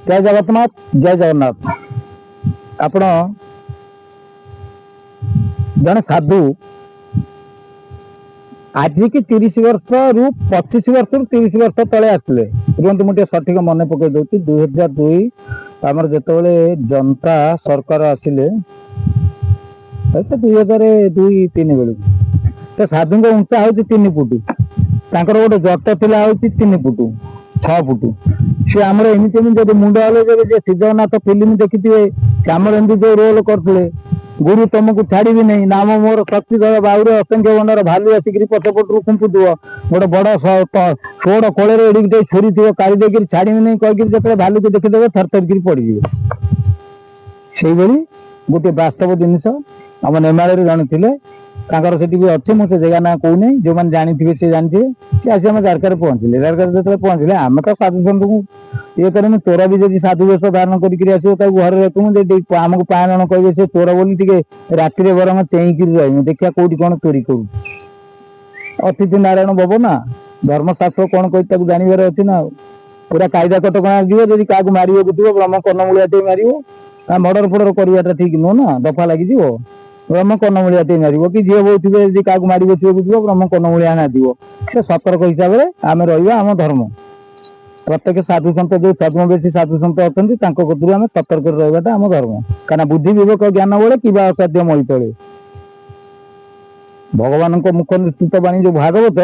जय जगन्नाथ जय जगन्नाथ। आपण जन साधु आज की 30 वर्ष रु 25 वर्ष रु 30 वर्ष तले आसले रुहतु मुझे सठिक मन पकई दूसरी 2002 आमर जो जनता सरकार आसिले 2002-3 बेलू तो साधु उंचा हूँ 3 फुट गोटे जट थिला 3 फुट 6 फुट सी आमर एमती जब मुंड हल सिद्धनाथ फिल्म देखी थे आमर एमती जो रोल करते गुरु तुमको छाड़ी नहीं नाम मोर शक्ति बाहु असंख्य गंडार भालू आसिक पछपटू खुंपुव गोटे बड़ सोड़ कोल छुरी थी काढ़ी देकर छाड़ी नहीं कहीकि जो भालू को देखीदेव थर थरक पड़े से गोटे बास्तव जिनस आम नेमाल जन थे से अच्छे मुझे जगह ना कहूनी जो मैंने जानी थे सी जानते कि आसी आम जारकार पहुँचले जारकार जो पहुँचले आम तो साधु सन्त को ये करें तोरा भी जब साधु वेश धारण कर घर रखू आमको 5 जन कहे से चोर बोली राति बरम चेईक रही देखिया कौटी कौन चोरी करू अतिथि नारायण बब ना धर्मशास्त्र कौन कही जानवर अच्छी ना पूरा कायदा कटका जी क्या मारे थी ब्रह्म कर्णमूलिया टे मार मर्डर फर्डर करवाटा ठीक नुह ना दफा लगी ब्रह्म कर्णमूलिया टे मार कि झील बहुत क्या मारी बचवाक जी ब्रह्म कर्णमूलिया ना दिव से सतर्क हिसाब से आम रहा आम धर्म प्रत्येक साधु सन्त जो छद्मवेशी साधु सन्त अच्छा कतरू आम सतर्क रहा आम धर्म कहीं बुद्धि विवेक ज्ञान बड़े कि असाध्य मई तले भगवान मुख निश्चित बाणी जो भागवत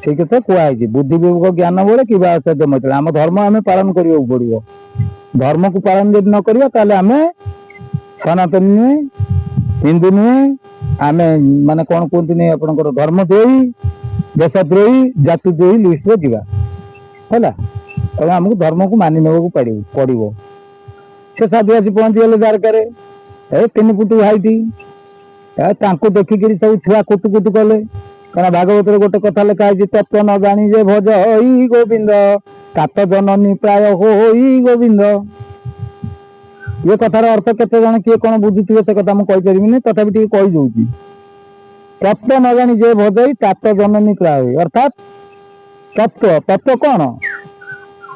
से कथा कहुई बुद्धि विवेक ज्ञान बड़े कि असाध्य मई तले आम धर्म आम पालन करने पड़ो धर्म को पालन जब न करें आम सनातन नुहे हिंदू नुहे आम माने कौन कहते आपंकर धर्मद्रोही देशद्रोही जातिद्रोही लिस्ट जा है आमको धर्म को मानि ने पड़ो से साधु आसी पहुंची गले द्वारकार 3 फुट हाइट देखिक सब छुआ कुटु कुटु कले क्या भागवत गोटे कथा लिखाई तत्व न जानी जे भज हई गोविंद तात जननी प्राय होई गोविंद ये कथार अर्थ केते जन किए कौन बुझुवे से कथा मुझे कहीपरि तथापि कही दूसरी तत्व न जानी जे भज तात जननी प्राय अर्थात तत्व तत्व कौन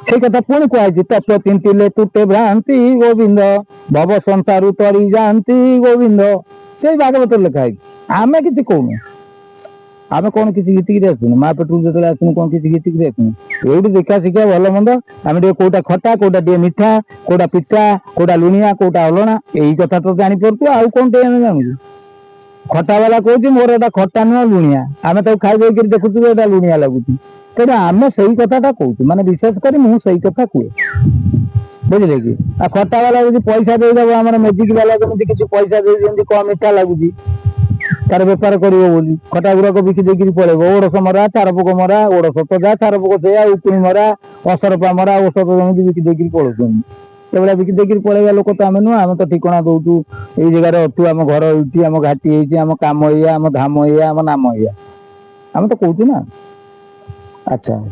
से कथा पुणी कहुई तत्व चिंतिले तुटे भ्रांति गोविंद भव संसार तरी जाती गोविंद से भागवत लिखाई आम कि कहूँ आम कौन किसी गीतिक आसुन माँ पेटू जो आसुन कौन किसी गीतिक आसुन ये देखा शिखा भल मंद आम कौटा खटा कौटा मीठा कौटा पिता कौटा लुणिया कौटा अलणा यही कथा तो जापरु आउ कौन टे जानू खटा वाला कहूँ मोर एटा खटा नुह लुणिया आम तो खाई देखु लुणिया लगुच तेना आम से कथा कहूँ माने विशेष कर मुझे कथा कहे बुझे कि आ खटा वाला जो पैसा देदेव आम मेजिक वाला जमी किसी पैसा दे कम मीठा लगुच तार बेपार कर खटा गुराक बिकी देकर पड़े ओडस मरा चारपोक मरा ओडस तो जा चारपोक से उकुणी मरा असरपा मरा औषध जमी बिकी देकर पड़ोस से बिकी देकर पड़ेगा लोक तो आम नुह आम तो ठिकना दौचु ये जगार अच्छु आम घर ये आम घाटी आम कम या आम धाम या आम नाम या आम तो कहूँ ना अच्छा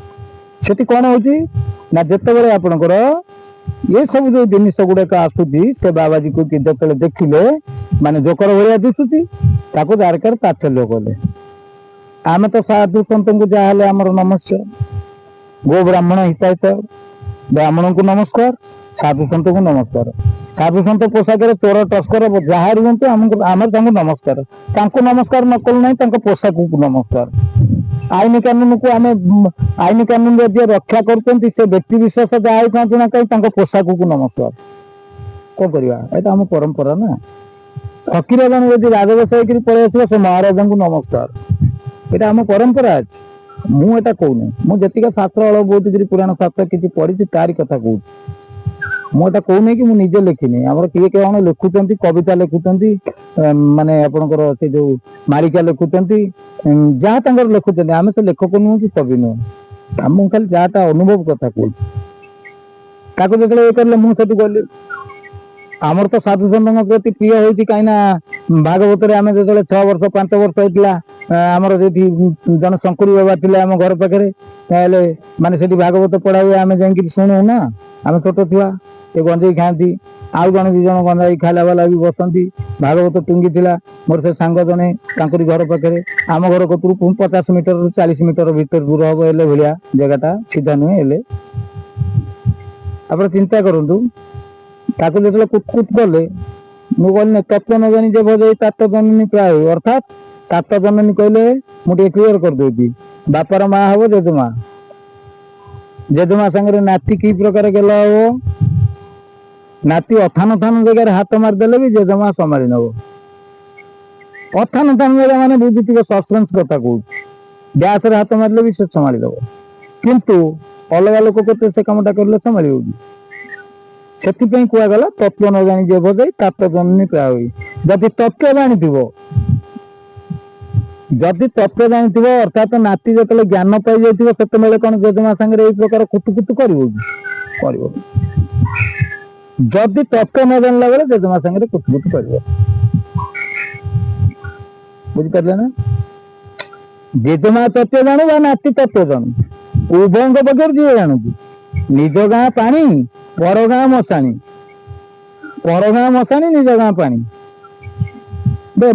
से कौन हो जिते आपणकर ये सब जो जिन गुड़ाक आसूची से बाबाजी को जो देखिले माने जोकर भाया दिशुची द्वारकार तात्सल्य कले आम तो साधु सत को जहाँ आमर नमस्कार गो ब्राह्मण हिताहित ब्राह्मण को नमस्कार साधु सत को नमस्कार साधु सत पोशाक चोर टस्कर जहाँ रुहतु आम नमस्कार नमस्कार न कलु ना पोशाक को नमस्कार आईन कानून को आम आईन कानून जी रक्षा कर व्यक्ति विशेष जहाँ था ना कहीं पोशाक को नमस्कार कौन करवा आम परंपरा ना फकीर जन जब राजवेश होकर पलि आस से महाराजा को नमस्कार यहाँ आम परंपरा अच्छे मुझे कहूनी मुझे शास्त्र अल बहुत पुराण शास्त्र किसी पढ़ी तारी कथा कहूँ मुझे कहूनी कि मुझे लिखिनी आम किए कौन लिखुंट कविता लिखुंट माने आपणकर से जो मारिका लिखुंट जहाँ लिखुंट आम तो लेखक नुह कि कवि नुह आम खाली जहाँ अनुभव कथा कहूँ जो ये कले मुझे गली आमर तो साधु सन्त प्रति प्रिय होती कहीं भागवत आम जो 6 वर्ष 5 वर्ष होता आमर जो जन शंकरी बाबा थे आम घर पाखे माने से भागवत पढ़ा हुए आम जा शुणु ना आम छोट छुआ ये गंजेई खाती आउ जन 2 जन गंजाई खाला वाला भी बसती भागवत टुंगी थिला मोर से सांग जने घर पाखे आम घर कतरू 50 मीटर 40 मीटर भीतर दूर हम एले भाया जगह सीधा नुहे ଆପଣ ଚିନ୍ତା କରନ୍ତୁ, ତାକୁ ଯେତେବେଳେ କୁଟକୁଟ କଲେ, ମୁଁ କହିଲି ତତ୍ତ୍ୱ ନ ଜାଣି ଯେ ଭଜେଇ ତାତ ଜନନୀ ପ୍ରାୟ, ଅର୍ଥାତ୍ ତାତ ଜନନୀ କହିଲେ ମୁଁ ଟିକେ କ୍ଲିୟର କରିଦଉଛି, ବାପାର ମା ହବ ଜେଜେମା, ଜେଜେମା ସାଙ୍ଗରେ ନାତି କି ପ୍ରକାର ଗେଲ ହବ, ନାତି ଅଥାନ ଥାନ ଜାଗାରେ ହାତ ମାରିଦେଲେ ବି ଜେଜେମା ସମ୍ଭାଳି ନବ। ଅଥାନ ଥାନ ଜାଗା ମାନେ ବୁଝିଥିବେ ସସ୍ପେନ୍ସ କଥା କହୁଛି, ଗ୍ୟାସରେ ହାତ ମାରିଲେ ବି ସେ ସମ୍ଭାଳି ଦବ, କିନ୍ତୁ ଅଲଗା ଲୋକ କେତେ ସେ କାମଟା କରିଲେ ସମ୍ଭାଳିବ କି? ସେଥିପାଇଁ କୁହାଗଲା ତତ୍ତ୍ୱ ନ ଜାଣି ଯେ ଭଜେଇ ତାତ ଜନନୀ ପ୍ରାୟ। ଯଦି ତତ୍ତ୍ୱ ଜାଣିଥିବ, ଯଦି ତତ୍ତ୍ୱ ଜାଣିଥିବ ଅର୍ଥାତ୍ ନାତି ଯେତେବେଳେ ଜ୍ଞାନ ପାଇଯାଇଥିବ ସେତେବେଳେ କଣ ଜେଜେମା ସାଙ୍ଗରେ ଏଇ ପ୍ରକାର କୁଟୁକୁଟୁ କରିବ କି? କରିବ। ଯଦି ତତ୍ତ୍ୱ ନ ଜାଣିଲା ବେଳେ ଜେଜେମା ସାଙ୍ଗରେ କୁଟୁକୁଟୁ କରିବ। ବୁଝିପାରିଲେ ନା? ଜେଜେମା ତତ୍ତ୍ୱ ଜାଣୁ ବା ନାତି ତତ୍ତ୍ୱ ଜାଣୁ, ଉଭୟଙ୍କ ପକ୍ଷରୁ ଯିଏ ଜାଣୁଛି, ନିଜ ଗାଁ ପାଣି ପର ଗାଁ ମଶାଣି, ପର ଗାଁ ମଶାଣି ନିଜ ଗାଁ ପାଣି।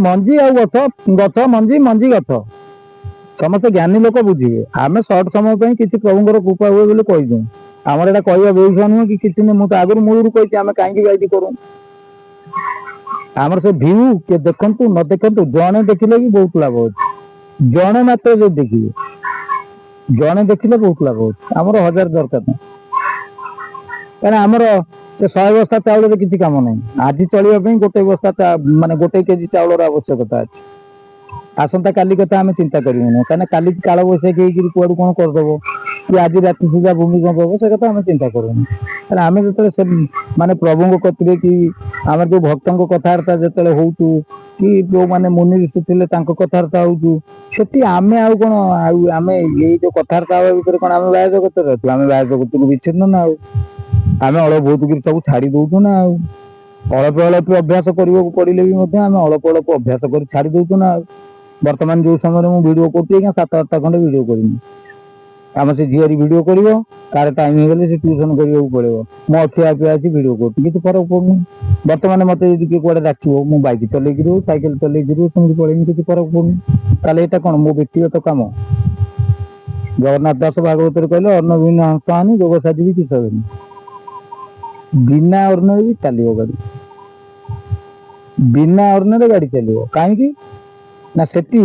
ମଞ୍ଜି ଆଉ ଗଛ, ଗଛ ମଞ୍ଜି, ମଞ୍ଜି ଗଛ, ସମସ୍ତେ ଜ୍ଞାନୀ ଲୋକ ବୁଝିବେ। ଆମେ ସର୍ଟ ସମୟ ପାଇଁ କିଛି ପ୍ରଭୁଙ୍କର କୃପା ହୁଏ ବୋଲି କହିଦଉ, ଆମର ଏଇଟା କହିବା ବ୍ୟବସାୟ ନୁହେଁ କି କିଛି ନୁହେଁ। ମୁଁ ତ ଆଗରୁ ମୂଳରୁ କହିଛି ଆମେ କାହିଁକି ଯାଇକି କରୁ। ଆମର ସେ ଭିଉ କିଏ ଦେଖନ୍ତୁ ନ ଦେଖନ୍ତୁ, ଜଣେ ଦେଖିଲେ ବି ବହୁତ ଲାଭ ଅଛି। ଜଣେ ମାତ୍ର ଯଦି ଦେଖିବେ, ଜଣେ ଦେଖିଲେ ବହୁତ ଲାଭ ଅଛି, ଆମର 1000 ଦରକାର ନାହିଁ। କାରଣ ଆମର ସେ 100 ବସ୍ତା ଚାଉଳରେ କିଛି କାମ ନାହିଁ। ଆଜି ଚଳିବା ପାଇଁ ଗୋଟେ ବସ୍ତା ମାନେ 1 କେଜି ଚାଉଳର ଆବଶ୍ୟକତା ଅଛି। ଆସନ୍ତା କାଲି କଥା ଆମେ ଚିନ୍ତା କରିବୁନି, କାହିଁକିନା କାଲି କାଳ ବୈଶାଖୀ ହେଇକିରି କୁଆଡୁ କଣ କରିଦବ, କି ଆଜି ରାତି ସୁଦ୍ଧା ଭୂମିକମ୍ପ ହବ, ସେ କଥା ଆମେ ଚିନ୍ତା କରୁନି। କାରଣ ଆମେ ଯେତେବେଳେ ସେ ମାନେ ପ୍ରଭୁଙ୍କ କତିରେ କି ଆମର ଯୋଉ ଭକ୍ତଙ୍କ କଥାବାର୍ତ୍ତା ଯେତେବେଳେ ହଉଛୁ, କି ଯୋଉମାନେ ମୁନି ଋଷି ଥିଲେ ତାଙ୍କ କଥାବାର୍ତ୍ତା ହଉଛୁ, ସେଠି ଆମେ ଆଉ କଣ ଆଉ ଆମେ ଏଇ ଯୋଉ କଥାବାର୍ତ୍ତା ହବା ଭିତରେ କଣ ଆମେ ବାହ୍ୟ ଜଗତରେ ଅଛୁ? ଆମେ ବାହ୍ୟ ଜଗତରୁ ବିଚ୍ଛିନ୍ନ ନା ଆଉ। ଆମେ ଅଳପ ବହୁତ କିଛି ସବୁ ଛାଡି ଦଉଛୁ ନା ଆଉ। ଅଳ୍ପ ଅଳ୍ପ ଅଭ୍ୟାସ କରିବାକୁ ପଡିଲେ ବି ମଧ୍ୟ ଆମେ ଅଳ୍ପ ଅଳ୍ପ ଅଭ୍ୟାସ କରି ଛାଡି ଦଉଛୁ ନା ଆଉ। ବର୍ତ୍ତମାନ ଯୋଉ ସମୟରେ ମୁଁ ଭିଡିଓ କରୁଛି, ଆଜ୍ଞା 7-8ଟା ଖଣ୍ଡେ ଭିଡିଓ କରିବି। ଆମ ସେ ଝିଅରି ଭିଡିଓ କରିବ, ତାର ଟାଇମ ହେଇଗଲେ ସେ ଟ୍ୟୁସନ କରିବାକୁ ପଳେଇବ, ମୁଁ ଅଖିଆ ଅଖିଆ ଆସି ଭିଡିଓ କରୁଛି, କିଛି ଫରକ ପଡୁନି। ବର୍ତ୍ତମାନ ମତେ ଯଦି କିଏ କୁଆଡେ ଡାକିବ, ମୁଁ ବାଇକ ଚଲେଇକିରି ହଉ ସାଇକେଲ ଚଲେଇକିରି ହଉ ସେମିତି ପଳେଇବି, କିଛି ଫରକ ପଡୁନି। ତାହେଲେ ଏଇଟା କଣ ମୋ ବ୍ୟକ୍ତିଗତ କାମ? ଜଗନ୍ନାଥ ଦାସ ଭାଗବତରେ କହିଲେ ଅନ୍ନ ବିହୀନ ହଂସ ହାନି, ଯୋଗ ସାଧିବି କିସ ହେନି। ବିନା ଅର୍ଣ୍ଣରେ ବି ଚାଲିବ ଗାଡି, ବିନା ଅର୍ଣ୍ଣରେ ଗାଡି ଚାଲିବ। କାହିଁକି ନା ସେଠି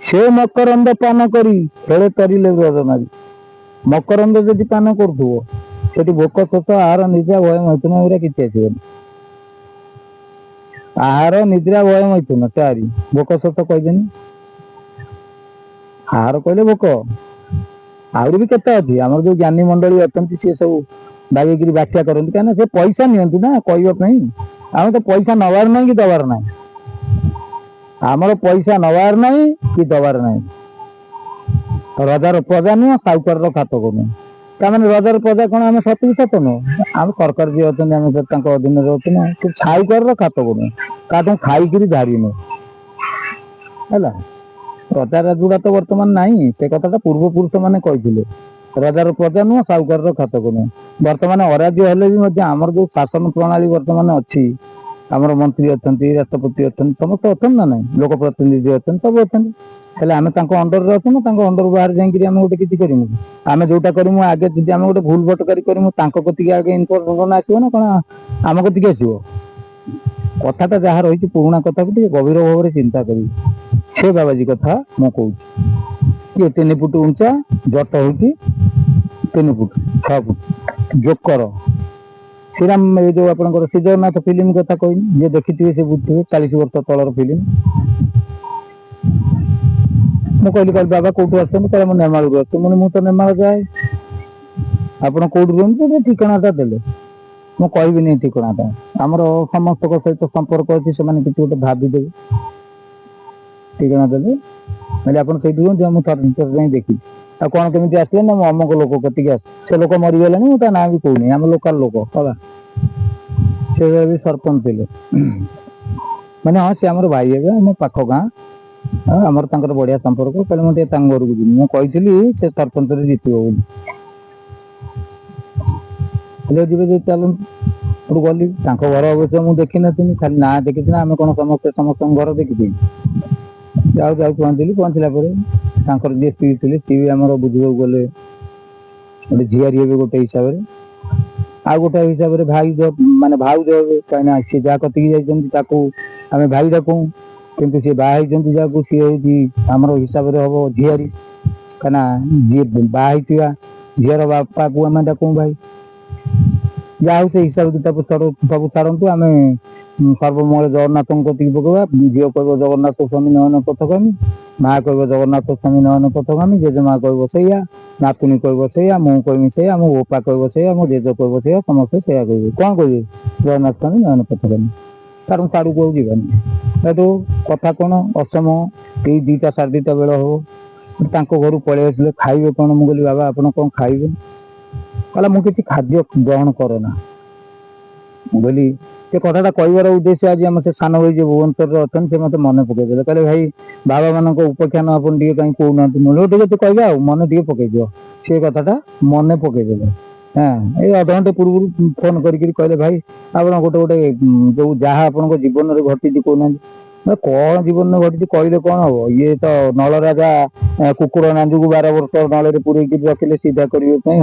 ସେ ମକରନ୍ଦ ପାନ କରି ଖେଳେ ତରିଲେ ବ୍ରଜନାରୀ। ମକରନ୍ଦ ଯଦି ପାନ କରୁଥିବ, ସେଠି ଭୋକ ଶୋଷ ଆହାର ନିଦ୍ରା ଭୟ ମୈଥୁନ ଏଗୁରା କିଛି ଆସିବନି। ଆହାର ନିଦ୍ରା ଭୟ ମୈଥୁନ ଚାରି, ଭୋକ ଶୋଷ କହିଦେନି। ଆହାର କହିଲେ ଭୋକ, ଆହୁରି ବି କେତେ ଅଛି। ଆମର ଯୋଉ ଜ୍ଞାନୀ ମଣ୍ଡଳୀ ଅଛନ୍ତି ସିଏ ସବୁ ବାଗେଇକିରି ବ୍ୟାଖ୍ୟା କରନ୍ତି, କାହିଁକିନା ସେ ପଇସା ନିଅନ୍ତି ନା କହିବା ପାଇଁ। ଆମେ ତ ପଇସା ନବାର ନାହିଁ କି ଦବାର ନାହିଁ, ଆମର ପଇସା ନବାର ନାହିଁ କି ଦବାର ନାହିଁ। ରଜାର ପ୍ରଜା ନୁହଁ, ସାହୁକାରର ଖାତକ ନୁହଁ। ତାମାନେ ରଜାର ପ୍ରଜା କଣ ଆମେ ସତକୁ ସତ ନୁହଁ? ଆମେ ସରକାର ଯିଏ ଅଛନ୍ତି ଆମେ ତାଙ୍କ ଅଧୀନରେ ଅଛୁ ନା। ସାହୁକାରର ଖାତକ ନୁହଁ, କାହାଠୁ ଖାଇକିରି ଧାରିନୁ ହେଲା। ରଜା ରାଜୁଡା ତ ବର୍ତ୍ତମାନ ନାହିଁ, ସେ କଥାଟା ପୂର୍ବପୁରୁଷ ମାନେ କହିଥିଲେ। ରଜାର ପ୍ରଜା ନୁହଁ, ସାହୁକାରର ଖାତକ ନୁହଁ। ବର୍ତ୍ତମାନ ଅରାଜ୍ୟ ହେଲେ ବି ମଧ୍ୟ ଆମର ଯୋଉ ଶାସନ ପ୍ରଣାଳୀ ବର୍ତ୍ତମାନ ଅଛି, ଆମର ମନ୍ତ୍ରୀ ଅଛନ୍ତି, ରାଷ୍ଟ୍ରପତି ଅଛନ୍ତି, ସମସ୍ତେ ଅଛନ୍ତି ନା ନାହିଁ, ଲୋକ ପ୍ରତିନିଧି ଅଛନ୍ତି, ସବୁ ଅଛନ୍ତି। ହେଲେ ଆମେ ତାଙ୍କ ଅଣ୍ଡରରେ ଅଛୁ ନା ତାଙ୍କ ଅଣ୍ଡର ବାହାରେ ଯାଇକିରି ଆମେ ଗୋଟେ କିଛି କରିବୁ? ଆମେ ଯୋଉଟା କରିମୁ ଆଗେ, ଯଦି ଆମେ ଗୋଟେ ଭୁଲ ଭଟକାରୀ କରିମୁ, ତାଙ୍କ କତିକି ଆଗେ ଇନଫରମେସନ ଆସିବ ନା କଣ ଆମ କତିକି ଆସିବ? କଥାଟା ଯାହା ରହିଛି ପୁରୁଣା କଥାକୁ ଟିକେ ଗଭୀର ଭାବରେ ଚିନ୍ତା କରିବି। ସେ ବାବାଜୀ କଥା ମୁଁ କହୁଛି। ଇଏ 3 ଫୁଟ ଉଞ୍ଚା, ଜଟ ହଉଛି 3 ଫୁଟ 6 ଫୁଟ, ଜୋକର ଶ୍ରୀରାମ, ଏ ଯୋଉ ଆପଣଙ୍କର ଶ୍ରୀ ଜଗନ୍ନାଥ ଫିଲ୍ମ କଥା କହିନି, ଯିଏ ଦେଖିଥିବେ ସେ ବୁଝିଥିବେ, 40 ବର୍ଷ ତଳର ଫିଲ୍ମ। ମୁଁ କହିଲି ବାବା କୋଉଠୁ ଆସୁଛନ୍ତି? କହିଲେ ମୁଁ ନେମାଳରୁ ଆସୁଛି। ମୁଁ ତ ନେମାଳ ଯାଏ। ଆପଣ କୋଉଠି ରୁହନ୍ତି? ଠିକଣାଟା ଦେଲେ। ମୁଁ କହିବିନି ଠିକଣାଟା, ଆମର ସମସ୍ତଙ୍କ ସହିତ ସମ୍ପର୍କ ଅଛି, ସେମାନେ କିଛି ଗୋଟେ ଭାବିଦେବେ। ଠିକଣା ଦେଲେ, କହିଲେ ଆପଣ ସେଇଠି ରୁହନ୍ତି, ମୁଁ ଥରେ ଯାଇ ଦେଖିବି। ଆଉ କଣ କେମିତି ଆସିବେ ନା, ମୁଁ ଅମକ ଲୋକ କତିକି ଆସି, ସେ ଲୋକ ମରିଗଲେଣି, ମୁଁ ତା ନାଁ ବି କହୁନି, ଆମ ଲୋକାଲ ଲୋକ ହେଲା। ସେ ବି ସରପଞ୍ଚ ଥିଲେ, ମାନେ ହଁ ସେ ଆମର ଭାଇ ହେବେ, ଆମ ପାଖ ଗାଁ, ଆମର ତାଙ୍କର ବଢିଆ ସମ୍ପର୍କ। କହିଲେ ମୁଁ ଟିକେ ତାଙ୍କ ଘରକୁ ଯିବି। ମୁଁ କହିଥିଲି ସେ ସରପଞ୍ଚରେ ଜିତିବ ବୋଲି, ଯିବେ ଯଦି ଚାଲନ୍ତୁ। ସେଠୁ ଗଲି, ତାଙ୍କ ଘର ଅବଶ୍ୟ ମୁଁ ଦେଖିନଥିଲି, ଖାଲି ନାଁ ଦେଖିଛି ନା, ଆମେ କଣ ସମସ୍ତେ ସମସ୍ତଙ୍କ ଘର ଦେଖିଛୁ? ଯାଉ ପହଞ୍ଚିଲି। ପହଞ୍ଚିଲା ପରେ ତାଙ୍କର ଯିଏ ସ୍ତ୍ରୀ ଥିଲେ, ସିଏ ବି ଆମର ବୁଝିବାକୁ ଗଲେ ଗୋଟେ ଝିଆରୀ ହେବେ ଗୋଟେ ହିସାବରେ। ଆଉ ଗୋଟେ ହିସାବରେ ଭାଇ ମାନେ ଭାଉଜ ହେବେ, କାହିଁକିନା ସେ ଯାହା କତିକି ଯାଇଛନ୍ତି ତାକୁ ଆମେ ଭାଇ ଡାକୁ, କିନ୍ତୁ ସେ ବାହା ହେଇଛନ୍ତି ଯାହାକୁ ସିଏ ହଉଛି ଆମର ହିସାବରେ ହବ ଝିଆରୀ, କାହିଁକିନା ଯିଏ ବାହା ହେଇଥିବା ଝିଅର ବାପାକୁ ଆମେ ଡାକୁ ଭାଇ। ଯାହା ହଉ ସେ ହିସାବ କିତାବ ସବୁ ଛାଡ଼ନ୍ତୁ, ଆମେ ସର୍ବମଙ୍ଗଳ ଜଗନ୍ନାଥଙ୍କ କତିକି ପକେଇବା। ଝିଅ କହିବ ଜଗନ୍ନାଥ ସ୍ୱାମୀ ନୟନ ପଥଗାମୀ, ମା କହିବ ଜଗନ୍ନାଥ ସ୍ୱାମୀ ନୟନ ପଥଗାମୀ, ଜେଜେମା କହିବ ସେଇଆ, ନାତୁଣୀ କହିବ ସେଇଆ, ମୁଁ କହିବି ସେଇଆ, ମୋ ବୋପା କହିବ ସେଇଆ, ମୋ ଜେଜେ କହିବ ସେଇଆ, ସମସ୍ତେ ସେଇଆ କହିବେ। କଣ କହିବେ? ଜଗନ୍ନାଥ ସ୍ୱାମୀ ନୟନ ପଥଗାମୀ। କାରଣ ସାଡ଼କୁ ଆଉ ଯିବାନି। ଏଠୁ କଥା କଣ ଅସମ ଏଇ 2ଟା 2:30 ବେଳ ହବ, ତାଙ୍କ ଘରୁ ପଳେଇ ଆସିଲେ। ଖାଇବେ କଣ? ମୁଁ କହିଲି ବାବା ଆପଣ କଣ ଖାଇବେ? କହିଲା ମୁଁ କିଛି ଖାଦ୍ୟ ଗ୍ରହଣ କରେ ନା। ମୁଁ କହିଲି ସେ କଥାଟା କହିବାର ଉଦ୍ଦେଶ୍ୟ ଆଜି ଆମ ସେ ସାନ ଭାଇ ଯିଏ ଭୁବନେଶ୍ୱରରେ ଅଛନ୍ତି ସେ ମତେ ମନେ ପକେଇଦେଲେ। କହିଲେ ଭାଇ ବାବା ମାନଙ୍କ ଉପାଖ୍ୟାନ ଆପଣ ଟିକେ କାହିଁ କହୁନାହାନ୍ତି? ମୁଁ କହିଲି ଟିକେ କହିବା ଆଉ ମନେ ଟିକେ ପକେଇଦିଅ। ସେ କଥାଟା ମନେ ପକେଇଦେଲେ। ଏଇ ଅଧଘଣ୍ଟେ ପୂର୍ବରୁ ଫୋନ କରିକି କହିଲେ ଭାଇ ଆପଣ ଗୋଟେ ଯୋଉ ଯାହା ଆପଣଙ୍କ ଜୀବନରେ ଘଟିଛି କହୁନାହାନ୍ତି। କଣ ଜୀବନରେ ଘଟିଛି କହିଲେ କଣ ହବ? ଇଏ ତ ନଳ ରାଜା କୁକୁର ନାଞ୍ଜୁକୁ 12 ବର୍ଷ ନଳରେ ପୁରେଇକି ରଖିଲେ ସିଧା କରିବା ପାଇଁ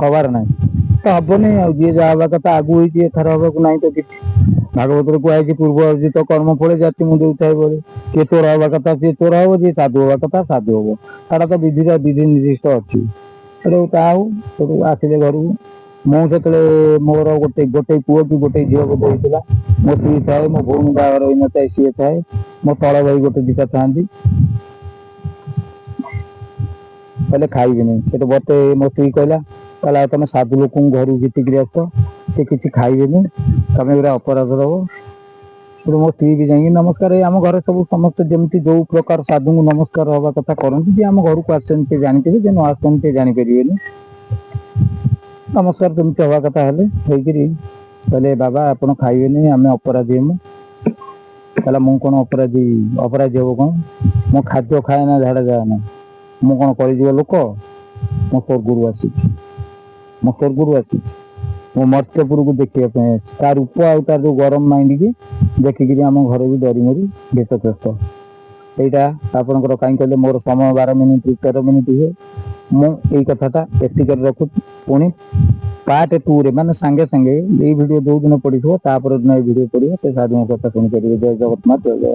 ହବାର ନାହିଁ ତ ହବନି। ଆଉ ଯିଏ ଯାହା ହବା କଥା ଆଗୁ ହେଇଛି, ଏଥର ହବାକୁ ନାହିଁ ତ କିଛି। ଭାଗବତରେ କୁହାଯାଇଛି ପୂର୍ବ ଅର୍ଜିତ କର୍ମ ଫଳେ ଜାତି ମୁଁ ଦେଉଥାଏ ବଳେ। କିଏ ଚୋର ହବା କଥା ସିଏ ଚୋର ହବ, ଯିଏ ସାଧୁ ହବା କଥା ସାଧୁ ହବ। ତାର ତ ବିଧି ନିର୍ଦ୍ଦିଷ୍ଟ ଅଛି। ସେଠୁ ତା ହଉ, ସେଠୁ ଆସିଲେ ଘରକୁ। ମୁଁ ସେତେବେଳେ ମୋର ଗୋଟେ ପୁଅ କି ଗୋଟେ ଝିଅ ବୋଧେ ହେଇଥିଲା। ମୋ ସ୍ତ୍ରୀ ଥାଏ, ମୋ ଭଉଣୀ ବାହାଘର ହେଇନଥାଏ ସିଏ ଥାଏ, ମୋ ତଳ ଭାଇ ଗୋଟେ 2ଟା ଥାନ୍ତି। କହିଲେ ଖାଇବିନି। ସେଠୁ ମତେ ମୋ ସ୍ତ୍ରୀ କହିଲା ତମେ ସାଧୁ ଲୋକଙ୍କୁ ଘରକୁ ଜିତିକିରି ଆସ, ସେ କିଛି ଖାଇବେନି, ତମେ ପୁରା ଅପରାଧ ହବ। ସେଠୁ ମୋ ସ୍ତ୍ରୀ ବି ଯାଇକି ନମସ୍କାର, ଆମ ଘରେ ସବୁ ସମସ୍ତେ ଯେମିତି ଯୋଉ ପ୍ରକାର ସାଧୁଙ୍କୁ ନମସ୍କାର ହବା କଥା କରନ୍ତି, ଯେ ଆମ ଘରକୁ ଆସିଛନ୍ତି ସେ ଜାଣିଥିବେ, ଯେ ନ ଆସିଛନ୍ତି ସେ ଜାଣିପାରିବେନି। ନମସ୍କାର ଯେମିତି ହବା କଥା ହେଲେ ହେଇକିରି କହିଲେ ବାବା ଆପଣ ଖାଇବେନି, ଆମେ ଅପରାଧୀ ହେମୁ। କହିଲା ମୁଁ କଣ ଅପରାଧୀ ହବ କଣ? ମୁଁ ଖାଦ୍ୟ ଖାଏ ନା, ଝାଡା ଯାଏ ନା। ମୁଁ କଣ କରିଯିବା ଲୋକ? ମୁଁ ସ୍ୱର୍ଗରୁ ଆସିଛି, ମୁଁ ମର୍ତ୍ତ୍ୟପୁରକୁ ଦେଖିବା ପାଇଁ ଆସିଛି। ତା ରୂପ ଆଉ ତାର ଯୋଉ ଗରମ ମାଇଣ୍ଡିକି ଦେଖିକିରି ଆମ ଘରେ ବି ଡରି ମରି ବେତଗ୍ରସ୍ତ। ଏଇଟା ଆପଣଙ୍କର କାହିଁ କହିଲେ ମୋର ସମୟ 12 ମିନିଟ୍ 13 ମିନିଟ୍ ହୁଏ। ମୁଁ ଏଇ କଥାଟା ଏତିକରେ ରଖୁଛି। ପୁଣି ପାର୍ଟ 2ରେ ମାନେ ସାଙ୍ଗେ ସାଙ୍ଗେ ଏଇ ଭିଡ଼ିଓ ଯୋଉ ଦିନ ପଡ଼ିଥିବ ତାପର ଦିନ ଏଇ ଭିଡ଼ିଓ ପଡ଼ିବ। ସେ ସାଧୁଙ୍କ କଥା ଶୁଣିପାରିବେ। ଜୟ ଜଗନ୍ନାଥ, ଜୟ ଜଗନ୍ନାଥ।